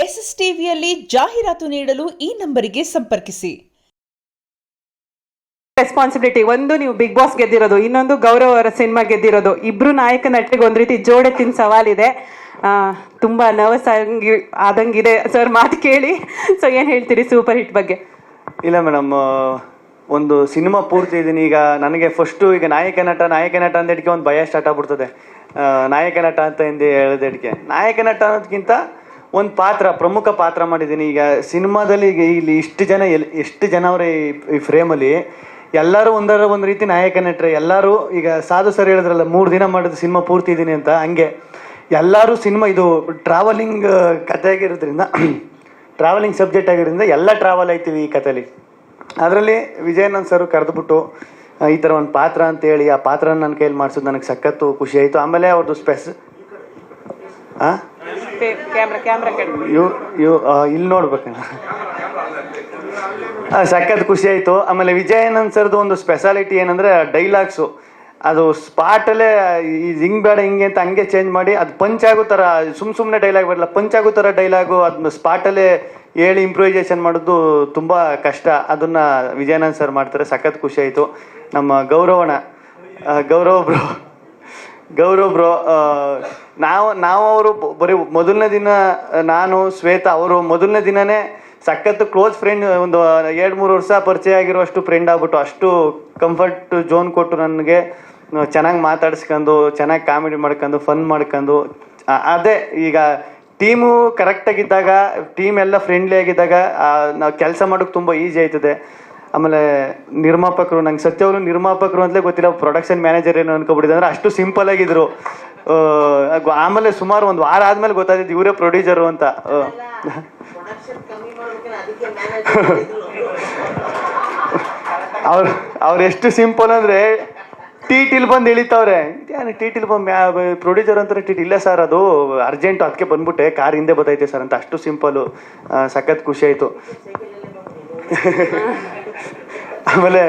S S ಟಿವಿಯಲ್ಲಿ ಜಾಹೀರಾತು ನೀಡಲು ಈ ನಂಬರಿಗೆ ಸಂಪರ್ಕಿಸಿ. ರೆಸ್ಪಾನ್ಸಿಬಿಲಿಟಿ ಒಂದು, ನೀವು ಬಿಗ್ ಬಾಸ್ ಗೆದ್ದಿರೋದು, ಇನ್ನೊಂದು ಗೌರವ್ ಅವರ ಸಿನಿಮಾ ಗೆದ್ದಿರೋದು. ಇಬ್ರು ನಾಯಕ ನಟರಿಗೆ ಒಂದ್ ರೀತಿ ಜೋಡೆತ್ತಿನ ಸವಾಲಿದೆ. ತುಂಬಾ ನರ್ವಸ್ ಆದಂಗಿದೆ ಸರ್ ಮಾತು ಕೇಳಿ. ಸೊ ಏನ್ ಹೇಳ್ತೀರಿ ಸೂಪರ್ ಹಿಟ್ ಬಗ್ಗೆ? ಇಲ್ಲ ಮೇಡಮ್, ಒಂದು ಸಿನಿಮಾ ಪೂರ್ತಿ ಇದೀನಿ. ಈಗ ನನಗೆ ಫಸ್ಟು ಈಗ ನಾಯಕ ನಟ ಅಂದೇಟಿಗೆ ಒಂದು ಭಯ ಸ್ಟಾರ್ಟ್ ಆಗ್ಬಿಡ್ತದೆ. ನಾಯಕ ನಟ ಅಂತ ಹೇಳಿದೆಟಿಗೆ ನಾಯಕ ನಟ ಅನ್ನೋದಕ್ಕಿಂತ ಒಂದು ಪ್ರಮುಖ ಪಾತ್ರ ಮಾಡಿದ್ದೀನಿ. ಈಗ ಸಿನಿಮಾದಲ್ಲಿ ಈಗ ಇಲ್ಲಿ ಎಷ್ಟು ಜನ ಅವರೇ ಈ ಫ್ರೇಮಲ್ಲಿ ಎಲ್ಲರೂ ಒಂದು ರೀತಿ ನಾಯಕ ನಟರೆ. ಎಲ್ಲರೂ ಈಗ ಸಾಧು ಸರ್ ಹೇಳಿದ್ರಲ್ಲ 3 ದಿನ ಮಾಡಿದ ಸಿನಿಮಾ ಪೂರ್ತಿ ಇದ್ದೀನಿ ಅಂತ, ಹಂಗೆ ಎಲ್ಲರೂ ಸಿನಿಮಾ ಇದು ಟ್ರಾವೆಲಿಂಗ್ ಕತೆ ಆಗಿರೋದ್ರಿಂದ ಟ್ರಾವೆಲಿಂಗ್ ಸಬ್ಜೆಕ್ಟ್ ಆಗಿರೋದ್ರಿಂದ ಎಲ್ಲ ಟ್ರಾವೆಲ್ ಆಯ್ತೀವಿ ಈ ಕಥೆಲಿ. ಅದರಲ್ಲಿ ವಿಜಯನಂದ್ ಸರ್ ಕರೆದುಬಿಟ್ಟು ಈ ಥರ ಒಂದು ಪಾತ್ರ ಅಂತೇಳಿ ಆ ಪಾತ್ರನ ನನ್ನ ಕೈಯಲ್ಲಿ ಮಾಡಿಸೋದು ನನಗೆ ಸಖತ್ತು ಖುಷಿ ಆಯಿತು. ಆಮೇಲೆ ಅವ್ರದ್ದು ಇಲ್ಲಿ ನೋಡ್ಬೇಕಣ್ಣ, ಸಖತ್ ಖುಷಿ ಆಯಿತು. ಆಮೇಲೆ ವಿಜಯಾನಂದ್ ಸರ್ದು ಒಂದು ಸ್ಪೆಷಾಲಿಟಿ ಏನಂದರೆ ಡೈಲಾಗ್ಸು, ಅದು ಸ್ಪಾಟಲ್ಲೇ ಹಿಂಗೆ ಬೇಡ ಹಿಂಗೆ ಅಂತ ಹಂಗೆ ಚೇಂಜ್ ಮಾಡಿ ಅದು ಪಂಚ್ ಆಗೋ ಥರ, ಸುಮ್ಮನೆ ಡೈಲಾಗ್ ಬರಲ್ಲ, ಪಂಚ್ ಆಗೋ ಥರ ಡೈಲಾಗು ಅದನ್ನ ಸ್ಪಾಟಲ್ಲೇ ಹೇಳಿ ಇಂಪ್ರೂವೈಸೇಷನ್ ಮಾಡೋದು ತುಂಬ ಕಷ್ಟ. ಅದನ್ನು ವಿಜಯಾನಂದ್ ಸರ್ ಮಾಡ್ತಾರೆ, ಸಖತ್ ಖುಷಿ ಆಯಿತು. ನಮ್ಮ ಗೌರವ್ ಬ್ರೋ ನಾವು ಅವರು ಬರೀ ಮೊದಲನೇ ದಿನ ನಾನು ಶ್ವೇತಾ ಅವರು ಮೊದಲನೇ ದಿನನೇ ಸಖತ್ತು ಕ್ಲೋಸ್ ಫ್ರೆಂಡ್, ಒಂದು 2-3 ವರ್ಷ ಪರಿಚಯ ಆಗಿರುವಷ್ಟು ಫ್ರೆಂಡ್ ಆಗ್ಬಿಟ್ಟು ಅಷ್ಟು ಕಂಫರ್ಟ್ ಝೋನ್ ಕೊಟ್ಟು ನನಗೆ ಚೆನ್ನಾಗಿ ಮಾತಾಡಿಸ್ಕೊಂಡು ಚೆನ್ನಾಗಿ ಕಾಮಿಡಿ ಮಾಡ್ಕೊಂಡು ಫನ್ ಮಾಡ್ಕೊಂಡು. ಅದೇ ಈಗ ಟೀಮು ಕರೆಕ್ಟಾಗಿದ್ದಾಗ, ಟೀಮ್ ಎಲ್ಲ ಫ್ರೆಂಡ್ಲಿ ಆಗಿದ್ದಾಗ ನಾವು ಕೆಲಸ ಮಾಡೋಕ್ಕೆ ತುಂಬ ಈಸಿ ಆಯ್ತದೆ. ಆಮೇಲೆ ನಿರ್ಮಾಪಕರು, ನಂಗೆ ಸತ್ಯವರು ನಿರ್ಮಾಪಕರು ಅಂತಲೇ ಗೊತ್ತಿಲ್ಲ, ಪ್ರೊಡಕ್ಷನ್ ಮ್ಯಾನೇಜರ್ ಏನು ಅನ್ಕೊಬಿಟ್ಟಿದೆ ಅಂದರೆ ಅಷ್ಟು ಸಿಂಪಲ್ ಆಗಿದ್ರು. ಆಮೇಲೆ ಸುಮಾರು 1 ವಾರ ಆದಮೇಲೆ ಗೊತ್ತಾಯ್ತು ಇವರೇ ಪ್ರೊಡ್ಯೂಸರು ಅಂತ. ಅವ್ರು ಎಷ್ಟು ಸಿಂಪಲ್ ಅಂದರೆ ಟಿಲ್ ಬಂದು ಇಳಿತವ್ರೆ. ಟಿಲ್ ಬಂದು ಪ್ರೊಡ್ಯೂಸರ್ ಅಂತಾರೆ, ಇಲ್ಲ ಸರ್ ಅದು ಅರ್ಜೆಂಟು ಅದಕ್ಕೆ ಬಂದ್ಬಿಟ್ಟೆ, ಕಾರ್ ಹಿಂದೆ ಬತ್ತೈತೆ ಸರ್ ಅಂತ. ಅಷ್ಟು ಸಿಂಪಲ್ಲು, ಸಖತ್ ಖುಷಿ ಆಯಿತು. ಆಮೇಲೆ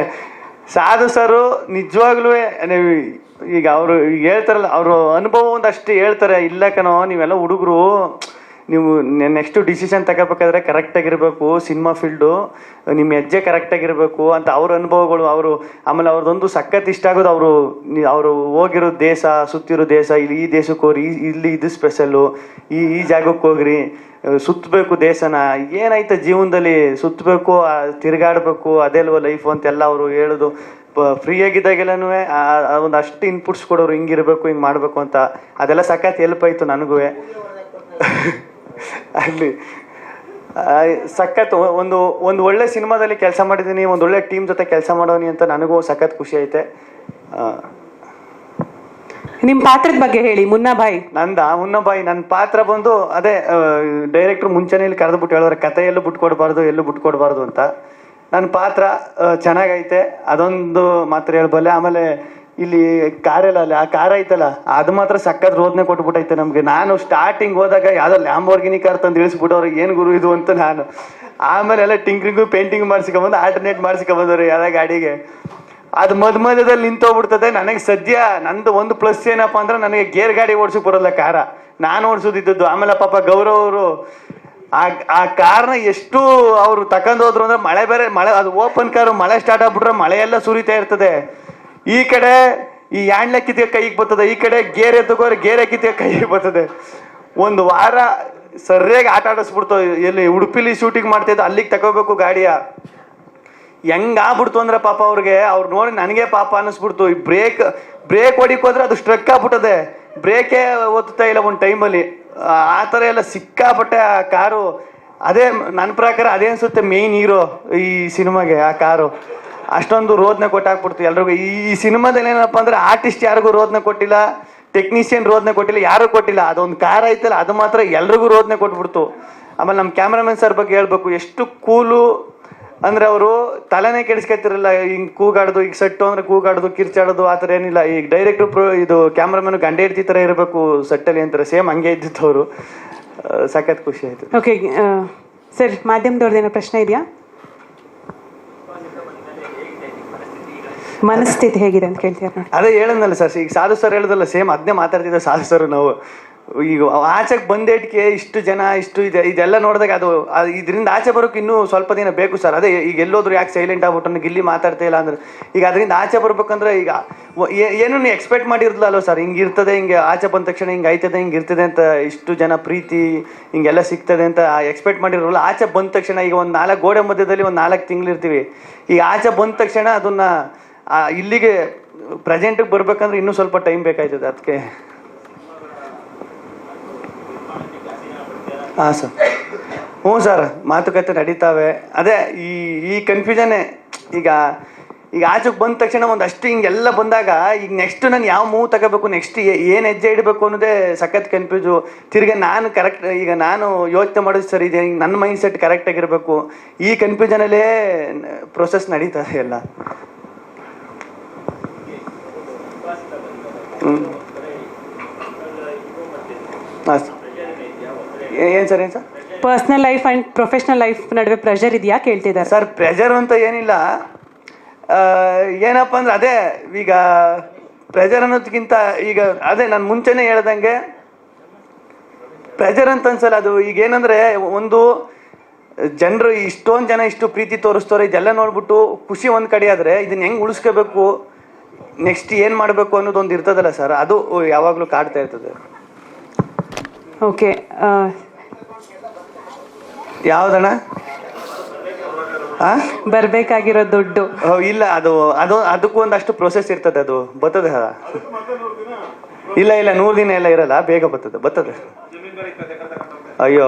ಸಾಧು ಸರು ನಿಜವಾಗ್ಲೂ ಈಗ ಅವರು ಹೇಳ್ತಾರಲ್ಲ, ಅವರು ಅನುಭವ ಒಂದಷ್ಟು ಹೇಳ್ತಾರೆ. ಇಲ್ಲ ಕಣೋ, ನೀವೆಲ್ಲ ಹುಡುಗರು, ನೀವು ನೆಕ್ಸ್ಟು ಡಿಸಿಷನ್ ತಗೋಬೇಕಾದ್ರೆ ಕರೆಕ್ಟಾಗಿರಬೇಕು, ಸಿನಿಮಾ ಫೀಲ್ಡು ನಿಮ್ಮ ಹೆಜ್ಜೆ ಕರೆಕ್ಟಾಗಿರಬೇಕು ಅಂತ ಅವ್ರ ಅನುಭವಗಳು. ಆಮೇಲೆ ಅವ್ರದ್ದೊಂದು ಸಖತ್ ಇಷ್ಟ ಆಗೋದು, ಅವರು ಹೋಗಿರೋ ದೇಶ, ಸುತ್ತಿರೋ ದೇಶ, ಈ ದೇಶಕ್ಕೆ ಹೋಗ್ರಿ, ಇಲ್ಲಿ ಇದು ಸ್ಪೆಷಲ್ಲು, ಈ ಜಾಗಕ್ಕೆ ಹೋಗ್ರಿ, ಸುತ್ತಬೇಕು ದೇಶನ, ಏನಾಯ್ತು ಜೀವನದಲ್ಲಿ ಸುತ್ತಬೇಕು, ತಿರುಗಾಡಬೇಕು, ಅದೆಲ್ವ ಲೈಫು ಅಂತೆಲ್ಲ ಅವರು ಹೇಳೋದು. ಫ್ರೀ ಆಗಿದ್ದಾಗೆಲ್ಲನೂ ಒಂದಷ್ಟು ಇನ್ಪುಟ್ಸ್ ಕೊಡೋರು, ಹಿಂಗಿರಬೇಕು ಹಿಂಗೆ ಮಾಡಬೇಕು ಅಂತ. ಅದೆಲ್ಲ ಸಖತ್ ಹೆಲ್ಪ್ ಆಯಿತು ನನಗೂ. ಅಲ್ಲಿ ಸಖತ್ ಒಂದು ಒಳ್ಳೆ ಸಿನಿಮಾದಲ್ಲಿ ಕೆಲಸ ಮಾಡಿದ್ದೀನಿ, ಒಂದು ಒಳ್ಳೆ ಟೀಮ್ ಜೊತೆ ಕೆಲಸ ಮಾಡೋನಿ ಅಂತ ನನಗೂ ಸಖತ್ ಖುಷಿ ಐತೆ. ನಿಮ್ಮ ಪಾತ್ರದ ಬಗ್ಗೆ ಹೇಳಿ. ಮುನ್ನಾಬಾಯಿ ನನ್ನ ಪಾತ್ರ ಬಂದು ಅದೇ ಡೈರೆಕ್ಟ್ರು ಮುಂಚೆನೇ ಇಲ್ಲಿ ಕರೆದುಬಿಟ್ಟು ಹೇಳೋರು, ಕತೆ ಎಲ್ಲೂ ಬಿಟ್ಕೊಡ್ಬಾರ್ದು ಅಂತ. ನನ್ನ ಪಾತ್ರ ಚೆನ್ನಾಗೈತೆ, ಅದೊಂದು ಮಾತ್ರ ಹೇಳ್ಬಲ್ಲೆ. ಆಮೇಲೆ ಇಲ್ಲಿ ಕಾರೆಲ್ಲ ಆ ಕಾರ್ ಐತಲ್ಲ, ಅದು ಮಾತ್ರ ಸಖತ್ ರೋದನೆ ಕೊಟ್ಬಿಟ್ಟೈತೆ ನಮಗೆ. ನಾನು ಸ್ಟಾರ್ಟಿಂಗ್ ಹೋದಾಗ ಯಾವುದೋ ಲ್ಯಾಂಬೋರ್ಗಿನಿ ಕಾರ್ ತಂದು ಇಳಿಸ್ಬಿಟ್ಟವ್ರು, ಏನು ಗುರು ಇದು ಅಂತ ನಾನು. ಆಮೇಲೆ ಎಲ್ಲ ಟಿಂಕ್ರಿಂಗು ಪೇಂಟಿಂಗ್ ಮಾಡಿಸ್ಕೊಂಬಂದು ಆಲ್ಟರ್ನೇಟ್ ಮಾಡಿಸ್ಕೊಂಬಂದವ್ರು ಯಾವ ಗಾಡಿಗೆ. ಅದು ಮಧ್ಯದಲ್ಲಿ ನಿಂತೋಗ್ಬಿಡ್ತದೆ. ನನಗೆ ಸದ್ಯ ನಂದು ಒಂದು ಪ್ಲಸ್ ಏನಪ್ಪ ಅಂದ್ರೆ, ನನಗೆ ಗೇರ್ ಗಾಡಿ ಓಡಿಸೋಕೆ ಬರೋಲ್ಲ, ಕಾರ ನಾನು ಓಡಿಸೋದಿದ್ದದ್ದು. ಆಮೇಲೆ ಪಾಪ ಗೌರವ್ ಅವರು ಆ ಕಾರ್ನ ಎಷ್ಟು ಅವರು ತಗೊಂಡೋದ್ರು ಅಂದ್ರೆ, ಮಳೆ ಅದು ಓಪನ್ ಕಾರು, ಮಳೆ ಸ್ಟಾರ್ಟ್ ಆಗ್ಬಿಟ್ರೆ ಮಳೆಯೆಲ್ಲ ಸುರಿತಾ ಇರ್ತದೆ. ಈ ಕಡೆ ಈ ಹ್ಯಾಂಡ್ಲೆ ಕಿತ್ತಿಗೆ ಕೈಗೆ ಬರ್ತದೆ, ಈ ಕಡೆ ಗೇರ್ ಎತ್ತಕೋರೆ ಗೇರ್ ಕಿತ್ತಿಗೆ ಕೈಗೆ ಬರ್ತದೆ. 1 ವಾರ ಸರಿಯಾಗಿ ಆಟ ಆಡಿಸ್ಬಿಡ್ತು. ಎಲ್ಲಿ ಉಡುಪಿಲಿ ಶೂಟಿಂಗ್ ಮಾಡ್ತಿದ್ದು, ಅಲ್ಲಿಗೆ ತಗೋಬೇಕು ಗಾಡಿಯ. ಹೆಂಗಾಗ್ಬಿಡ್ತು ಅಂದ್ರೆ ಪಾಪ ಅವ್ರು ನೋಡಿ ನನಗೆ ಪಾಪ ಅನ್ನಿಸ್ಬಿಡ್ತು. ಈ ಬ್ರೇಕ್ ಹೊಡಿಕೋದ್ರೆ ಅದು ಸ್ಟ್ರಕ್ ಆಗ್ಬಿಟ್ಟದೆ, ಬ್ರೇಕೇ ಓದ್ತಾ ಇಲ್ಲ ಒಂದು ಟೈಮಲ್ಲಿ. ಆ ಥರ ಎಲ್ಲ ಸಿಕ್ಕಾಪಟ್ಟೆ ಆ ಕಾರು. ಅದೇ ನನ್ನ ಪ್ರಕಾರ ಅದೇ ಅನಿಸುತ್ತೆ ಮೇಯ್ನ್ ಹೀರೋ ಈ ಸಿನಿಮಾಗೆ, ಆ ಕಾರು. ಅಷ್ಟೊಂದು ರೋದನೆ ಕೊಟ್ಟಾಕ್ಬಿಡ್ತು ಎಲ್ರಿಗೂ. ಈ ಸಿನಿಮಾದಲ್ಲಿ ಏನಪ್ಪ ಅಂದರೆ, ಆರ್ಟಿಸ್ಟ್ ಯಾರಿಗೂ ರೋದನೆ ಕೊಟ್ಟಿಲ್ಲ, ಟೆಕ್ನಿಷಿಯನ್ ರೋದನೆ ಕೊಟ್ಟಿಲ್ಲ, ಯಾರೂ ಕೊಟ್ಟಿಲ್ಲ. ಅದೊಂದು ಕಾರ್ ಐತಲ್ಲ, ಅದು ಮಾತ್ರ ಎಲ್ರಿಗೂ ರೋದನೆ ಕೊಟ್ಬಿಡ್ತು. ಆಮೇಲೆ ನಮ್ಮ ಕ್ಯಾಮ್ರಾಮನ್ ಸರ್ ಬಗ್ಗೆ ಹೇಳ್ಬೇಕು, ಎಷ್ಟು ಕೂಲು ಅಂದರೆ ಅವರು ತಲೆನೇ ಕೆಡಿಸ್ಕೊತಿರಲ್ಲ. ಹಿಂಗೆ ಕೂಗಾಡೋದು, ಈಗ ಸೆಟ್ಟು ಅಂದರೆ ಕೂಗಾಡೋದು, ಕಿರ್ಚಾಡೋದು, ಆ ಥರ ಏನಿಲ್ಲ. ಈಗ ಡೈರೆಕ್ಟ್ರು ಇದು ಕ್ಯಾಮ್ರಾಮನ್ ಗಂಡೆ ಹೆಂಡತಿ ಥರ ಇರಬೇಕು ಸೆಟ್ಟಲ್ಲಿ ಅಂತಾರೆ, ಸೇಮ್ ಹಂಗೆ ಇದ್ದಿತ್ತು ಅವರು. ಸಖತ್ ಖುಷಿ ಆಯಿತು. ಓಕೆ ಸರ್, ಮಾಧ್ಯಮದವ್ರದ್ದೇನೋ ಪ್ರಶ್ನೆ ಇದೆಯಾ? ಮನಸ್ಥಿತಿ ಹೇಗಿದೆ ಅಂತ ಕೇಳ್ತೀರ? ಅದೇ ಹೇಳದ್ನಲ್ಲ ಸರ್, ಈಗ ಸಾಧು ಸರ್ ಹೇಳಿದಲ್ಲ, ಸೇಮ್ ಅದನ್ನೇ ಮಾತಾಡ್ತಿದ್ದೆ ಸಾಧು ಸರ್. ನಾವು ಈಗ ಆಚೆಗೆ ಬಂದೇಟ್ಗೆ ಇಷ್ಟು ಜನ ಇಷ್ಟು ಇದೆ ಇದೆಲ್ಲ ನೋಡಿದಾಗ ಇದರಿಂದ ಆಚೆ ಬರೋಕೆ ಇನ್ನೂ ಸ್ವಲ್ಪ ದಿನ ಬೇಕು ಸರ್. ಅದೇ ಈಗ ಎಲ್ಲೋದ್ರು ಯಾಕೆ ಸೈಲೆಂಟ್ ಆಗ್ಬಿಟ್ಟು ಗಿಲ್ಲಿ ಮಾತಾಡ್ತಾ ಇಲ್ಲ ಅಂದ್ರೆ ಈಗ ಅದರಿಂದ ಆಚೆ ಬರ್ಬೇಕಂದ್ರೆ ಈಗ ಏನೂ ಎಕ್ಸ್ಪೆಕ್ಟ್ ಮಾಡಿರ್ಲಲ್ಲ ಸರ್. ಹಿಂಗೆ ಇರ್ತದೆ, ಹಿಂಗೆ ಆಚೆ ಬಂದ ತಕ್ಷಣ ಹಿಂಗೆ ಆಯ್ತದೆ, ಹಿಂಗೆ ಇರ್ತದೆ ಅಂತ ಇಷ್ಟು ಜನ ಪ್ರೀತಿ ಹಿಂಗೆಲ್ಲ ಸಿಗ್ತದೆ ಅಂತ ಎಕ್ಸ್ಪೆಕ್ಟ್ ಮಾಡಿರೋಲ್ಲ. ಆಚೆ ಬಂದ ತಕ್ಷಣ ಈಗ ಒಂದು 4 ಗೋಡೆ ಮಧ್ಯದಲ್ಲಿ ಒಂದು 4 ತಿಂಗಳು ಇರ್ತೀವಿ. ಈಗ ಆಚೆ ಬಂದ ತಕ್ಷಣ ಅದನ್ನ ಇಲ್ಲಿಗೆ ಪ್ರೆಸೆಂಟಿಗೆ ಬರ್ಬೇಕಂದ್ರೆ ಇನ್ನೂ ಸ್ವಲ್ಪ ಟೈಮ್ ಬೇಕಾಯ್ತದೆ. ಅದಕ್ಕೆ ಹಾಂ ಸರ್. ಹ್ಞೂ ಸರ್, ಮಾತುಕತೆ ನಡೀತಾವೆ. ಅದೇ ಈ ಕನ್ಫ್ಯೂಷನ್ನೇ. ಈಗ ಆಚೆಗೆ ಬಂದ ತಕ್ಷಣ ಒಂದಷ್ಟು ಹಿಂಗೆಲ್ಲ ಬಂದಾಗ ಈಗ ನೆಕ್ಸ್ಟ್ ನಾನು ಯಾವ ಮೂವ್ ತಗೋಬೇಕು, ನೆಕ್ಸ್ಟ್ ಏನು ಹೆಜ್ಜೆ ಇಡಬೇಕು ಅನ್ನೋದೇ ಸಖತ್ ಕನ್ಫ್ಯೂಸು. ತಿರ್ಗಿ ನಾನು ಕರೆಕ್ಟ್ ಈಗ ನಾನು ಯೋಚನೆ ಮಾಡೋದು ಸರಿ ಇದೆ, ನನ್ನ ಮೈಂಡ್ ಸೆಟ್ ಕರೆಕ್ಟಾಗಿರಬೇಕು. ಈ ಕನ್ಫ್ಯೂಷನಲ್ಲೇ ಪ್ರೊಸೆಸ್ ನಡೀತದೆ ಎಲ್ಲ. ಹಾಂ ಸರ್. ಏನು sir personal life and professional life ನಡುವೆ ಪ್ರೆಷರ್ ಇದೆಯಾ ಕೇಳ್ತಿದ್ದಾರೆ ಸರ್. ಪ್ರೆಷರ್ ಅಂತ ಏನಿಲ್ಲ, ಏನಪ್ಪ ಅಂದ್ರೆ ಅದೇ ಈಗ ಪ್ರೆಷರ್ ಅನ್ನೋದಕ್ಕಿಂತ ಈಗ ಅದೇ ನಾನು ಮುಂಚೆನೇ ಹೇಳ್ದಂಗೆ ಪ್ರೆಷರ್ ಅಂತ ಅನ್ಸಲ್ಲ. ಅದು ಈಗ ಏನಂದ್ರೆ ಒಂದು ಜನರು ಇಷ್ಟೊಂದು ಜನ ಇಷ್ಟು ಪ್ರೀತಿ ತೋರಿಸ್ತವ್ರೆ, ಇದೆಲ್ಲ ನೋಡ್ಬಿಟ್ಟು ಖುಷಿ ಒಂದು ಕಡೆ ಆದರೆ ಇದನ್ನ ಹೆಂಗೆ ಉಳಿಸ್ಕೋಬೇಕು, ನೆಕ್ಸ್ಟ್ ಏನು ಮಾಡಬೇಕು ಅನ್ನೋದೊಂದು ಇರ್ತದಲ್ಲ ಸರ್, ಅದು ಯಾವಾಗಲೂ ಕಾಡ್ತಾ ಇರ್ತದೆ. ಓಕೆ, ಯಾವ್ದಣ್ಣ ಬರ್ಬೇಕಾಗಿರೋ ದುಡ್ಡು? ಇಲ್ಲ, ಅದಕ್ಕೂ ಒಂದಷ್ಟು ಪ್ರೊಸೆಸ್ ಇರ್ತದೆ. ಅದು ಬರ್ತದೆ. ಇಲ್ಲ 100 ದಿನ ಎಲ್ಲ ಇರಲ್ಲ, ಬೇಗ ಬರ್ತದೆ. ಅಯ್ಯೋ,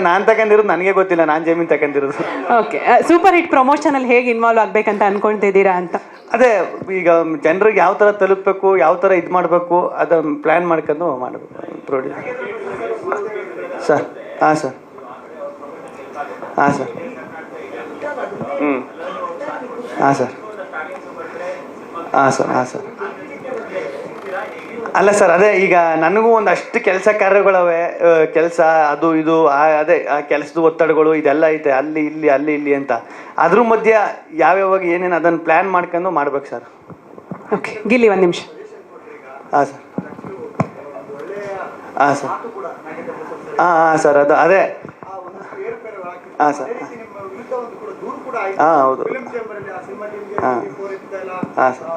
ನಾನ್ ತಗೊಂಡಿರೋದು ನನಗೆ ಗೊತ್ತಿಲ್ಲ, ನಾನ್ ಜಮೀನ್ ತಗೊಂಡಿರೋದು. ಓಕೆ, ಸೂಪರ್ ಹಿಟ್ ಪ್ರಮೋಷನ್ ಅಲ್ಲಿ ಹೇಗೆ ಇನ್ವಾಲ್ವ್ ಆಗ್ಬೇಕಂತ ಅನ್ಕೊಂತಿದ್ದೀರಾ ಅಂತ? ಅದೇ ಈಗ ಜನರಿಗೆ ಯಾವ ತರ ತಲುಪಬೇಕು, ಯಾವ ತರ ಇದು ಮಾಡಬೇಕು ಅದನ್ನ ಪ್ಲಾನ್ ಮಾಡ್ಕೊಂಡು ಮಾಡಬೇಕು. Produce sir. ಹಾಂ ಸರ್. ಹಾಂ ಸರ್. ಹಾಂ ಸರ್. ಹಾಂ ಸರ್. ಹಾಂ ಸರ್. ಅಲ್ಲ ಸರ್, ಅದೇ ಈಗ ನನಗೂ ಒಂದಷ್ಟು ಕೆಲಸ ಕಾರ್ಯಗಳವೆ, ಕೆಲಸ ಅದು ಇದು, ಅದೇ ಆ ಕೆಲಸದ ಒತ್ತಡಗಳು ಇದೆಲ್ಲ ಐತೆ, ಅಲ್ಲಿ ಇಲ್ಲಿ ಅಂತ. ಅದ್ರ ಮಧ್ಯೆ ಯಾವ್ಯಾವಾಗ ಏನೇನು ಅದನ್ನು ಪ್ಲ್ಯಾನ್ ಮಾಡ್ಕೊಂಡು ಮಾಡ್ಬೇಕು ಸರ್. ಓಕೆ, ಗಿಲ್ಲಿ 1 ನಿಮಿಷ. ಹಾಂ ಸರ್. ಹಾಂ ಸರ್. ಹಾಂ ಸರ್, ಅದು ಅದೇ. ಹಾಂ ಸರ್. ಹಾಂ ಹೌದು. ಹಾಂ ಹಾಂ ಸರ್.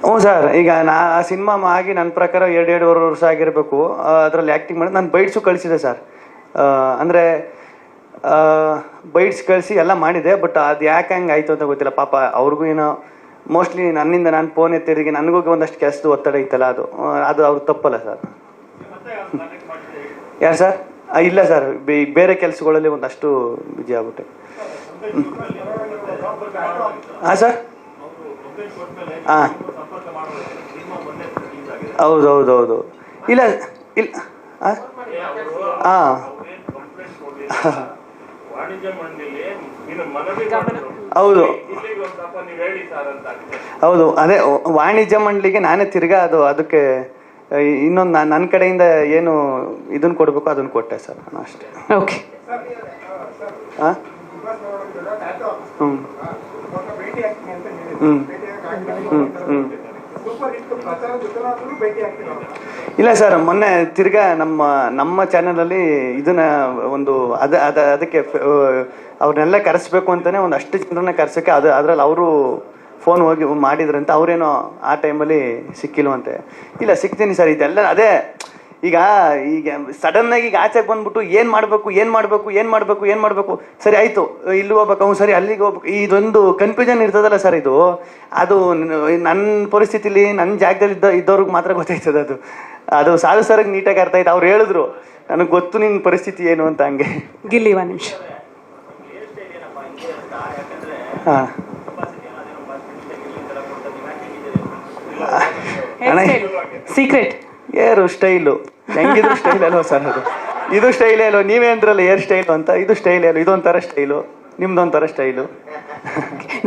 ಹ್ಞೂ ಸರ್, ಈಗ ಆ ಸಿನಿಮಾ ಆಗಿ ನನ್ನ ಪ್ರಕಾರ 2.5 ವರ್ಷ ಆಗಿರಬೇಕು. ಅದರಲ್ಲಿ ಆ್ಯಕ್ಟಿಂಗ್ ಮಾಡಿ ನಾನು ಬೈಟ್ಸು ಕಳಿಸಿದೆ ಸರ್. ಅಂದರೆ ಬೈಟ್ಸ್ ಕಳಿಸಿ ಎಲ್ಲ ಮಾಡಿದೆ, ಬಟ್ ಅದು ಯಾಕೆ ಹಂಗೆ ಆಯಿತು ಅಂತ ಗೊತ್ತಿಲ್ಲ. ಪಾಪ ಅವ್ರಿಗೂ ಏನೋ ಮೋಸ್ಟ್ಲಿ ನನ್ನಿಂದ ನಾನು ಫೋನ್ ಎತ್ತಿರಿಗೆ ನನಗೂ ಒಂದಷ್ಟು ಕೆಲಸದ ಒತ್ತಡ ಇತ್ತಲ್ಲ, ಅದು ಅವ್ರು ತಪ್ಪಲ್ಲ ಸರ್. ಯಾರು ಸರ್? ಇಲ್ಲ ಸರ್, ಬೇರೆ ಕೆಲಸಗಳಲ್ಲಿ ಒಂದಷ್ಟು ಬಿಜಿ ಆಗ್ಬಿಟ್ಟೆ. ಹಾಂ ಸರ್. ಹಾಂ ಹೌದು. ಇಲ್ಲ ಹಾಂ ಹೌದು, ಅದೇ ವಾಣಿಜ್ಯ ಮಂಡಳಿಗೆ ನಾನೇ ತಿರ್ಗಾ ಅದಕ್ಕೆ ಇನ್ನೊಂದು ನನ್ನ ಕಡೆಯಿಂದ ಏನು ಇದನ್ನ ಕೊಡಬೇಕು ಅದನ್ನ ಕೊಟ್ಟೆ ಸರ್, ನಾನು ಅಷ್ಟೇ. ಓಕೆ. ಹಾಂ ಇಲ್ಲ ಸರ್, ಮೊನ್ನೆ ತಿರ್ಗಾ ನಮ್ಮ ಚಾನಲಲ್ಲಿ ಇದನ್ನ ಒಂದು ಅದಕ್ಕೆ ಅವ್ರನ್ನೆಲ್ಲ ಕರೆಸ್ಬೇಕು ಅಂತಾನೆ ಒಂದಷ್ಟು ಜನರನ್ನ ಕರೆಸೋಕ್ಕೆ ಅದ್ರಲ್ಲಿ ಅವರು ಫೋನ್ ಹೋಗಿ ಮಾಡಿದ್ರಂತೆ. ಅವರೇನೋ ಆ ಟೈಮಲ್ಲಿ ಸಿಕ್ಕಿಲ್ವಂತೆ. ಇಲ್ಲ, ಸಿಗ್ತೀನಿ ಸರ್. ಇದೆಲ್ಲ ಅದೇ ಈಗ ಸಡನ್ನಾಗಿ ಈಗ ಆಚೆಗೆ ಬಂದ್ಬಿಟ್ಟು ಏನು ಮಾಡಬೇಕು ಸರಿ ಆಯಿತು, ಇಲ್ಲಿ ಹೋಗ್ಬೇಕು, ಸರಿ ಅಲ್ಲಿಗೆ ಹೋಗ್ಬೇಕು, ಇದೊಂದು ಕನ್ಫ್ಯೂಷನ್ ಇರ್ತದಲ್ಲ ಸರ್. ಅದು ನನ್ನ ಪರಿಸ್ಥಿತಿಲಿ ನನ್ನ ಜಾಗದಲ್ಲಿ ಇದ್ದವ್ರಿಗೆ ಮಾತ್ರ ಗೊತ್ತಾಯ್ತದೆ. ಅದು ಸಾಲು ಸರ್ಗೆ ನೀಟಾಗಿ ಅರ್ಥ ಆಯ್ತು. ಅವ್ರು ಹೇಳಿದ್ರು, ನನಗೆ ಗೊತ್ತು ನಿನ್ನ ಪರಿಸ್ಥಿತಿ ಏನು ಅಂತ. ಹಂಗೆ ಗಿಲ್ಲಿ 1 ನಿಮಿಷ. ಹಾಂ ಸೀಕ್ರೆಟ್ ಏರು ಸ್ಟೈಲು ಹೆಂಗಿದ್ರು ಸ್ಟೈಲ್ ಅಲ್ವ ಸರ್? ಇದು ಸ್ಟೈಲೇ ಅಲ್ವ? ನೀವೇ ಅಂದ್ರಲ್ಲ ಏರ್ ಸ್ಟೈಲು ಅಂತ, ಇದು ಸ್ಟೈಲೇ ಅಲ್ವ? ಇದೊಂಥರ ಸ್ಟೈಲು, ನಿಮ್ದೊಂಥರ ಸ್ಟೈಲು.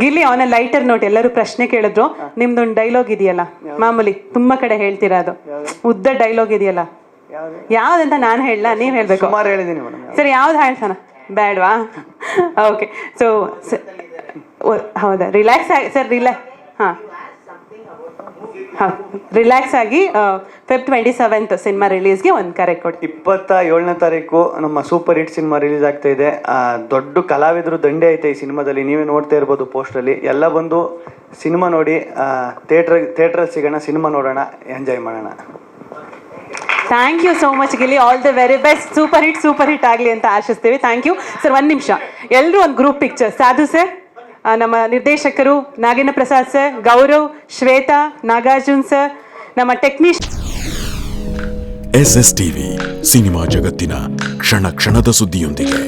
ಗಿಲ್ಲಿ, ಅವನ ಲೈಟರ್ ನೋಟ್. ಎಲ್ಲರೂ ಪ್ರಶ್ನೆ ಕೇಳಿದ್ರು, ನಿಮ್ದೊಂದು ಡೈಲಾಗ್ ಇದೆಯಲ್ಲ ಮಾಮೂಲಿ, ತುಂಬಾ ಕಡೆ ಹೇಳ್ತೀರಾ, ಅದು ಉದ್ದ ಡೈಲಾಗ್ ಇದೆಯಲ್ಲ, ಯಾವ್ದಂತ ನಾನು ಹೇಳಲ್ಲ, ನೀವು ಹೇಳ್ಬೇಕು. ಸುಮಾರು ಹೇಳಿದ್ದೀನಿ ಮೇಡಮ್. ಸರಿ, ಯಾವ್ದು ಹೇಳ್ತಾನ? ಬೇಡವಾ? ಓಕೆ. ಸೊ ಹೌದಾ, ರಿಲ್ಯಾಕ್ಸ್ ಆಗಿ ಸರ್, ಹಾಂ ರಿಲ್ಯಾಕ್ಸ್ ಆಗಿ Feb 27 ಸಿನಿಮಾ ರಿಲೀಸ್ಗೆ ಒಂದು ಕರೆ ಕೊಡಿ. 27ನೇ ತಾರೀಕು ನಮ್ಮ ಸೂಪರ್ ಹಿಟ್ ಸಿನಿಮಾ ರಿಲೀಸ್ ಆಗ್ತಾ ಇದೆ. ದೊಡ್ಡ ಕಲಾವಿದರು ದಂಡೆ ಐತೆ ಈ ಸಿನಿಮಾದಲ್ಲಿ, ನೀವೇ ನೋಡ್ತಾ ಇರ್ಬೋದು ಪೋಸ್ಟಲ್ಲಿ. ಎಲ್ಲ ಬಂದು ಸಿನಿಮಾ ನೋಡಿ, ಥಿಯೇಟ್ರಲ್ಲಿ ಸಿಗೋಣ, ಸಿನಿಮಾ ನೋಡೋಣ, ಎಂಜಾಯ್ ಮಾಡೋಣ. Thank you so much Gilli. All the very best. Super hit ಆಗಲಿ ಅಂತ ಆಶಿಸ್ತೀವಿ. Thank you sir. ಒಂದು ನಿಮಿಷ, ಎಲ್ಲರೂ ಒಂದು ಗ್ರೂಪ್ ಪಿಕ್ಚರ್. ಸಾಧು ಸರ್, ನಮ್ಮ ನಿರ್ದೇಶಕರು ನಾಗೇಂದ್ರ ಪ್ರಸಾದ್ ಸರ್, ಗೌರವ್, ಶ್ವೇತಾ, ನಾಗಾರ್ಜುನ್ ಸರ್, ನಮ್ಮ ಟೆಕ್ನಿಷಿಯನ್. SS TV ಸಿನಿಮಾ ಜಗತ್ತಿನ ಕ್ಷಣ ಕ್ಷಣದ ಸುದ್ದಿಯೊಂದಿಗೆ.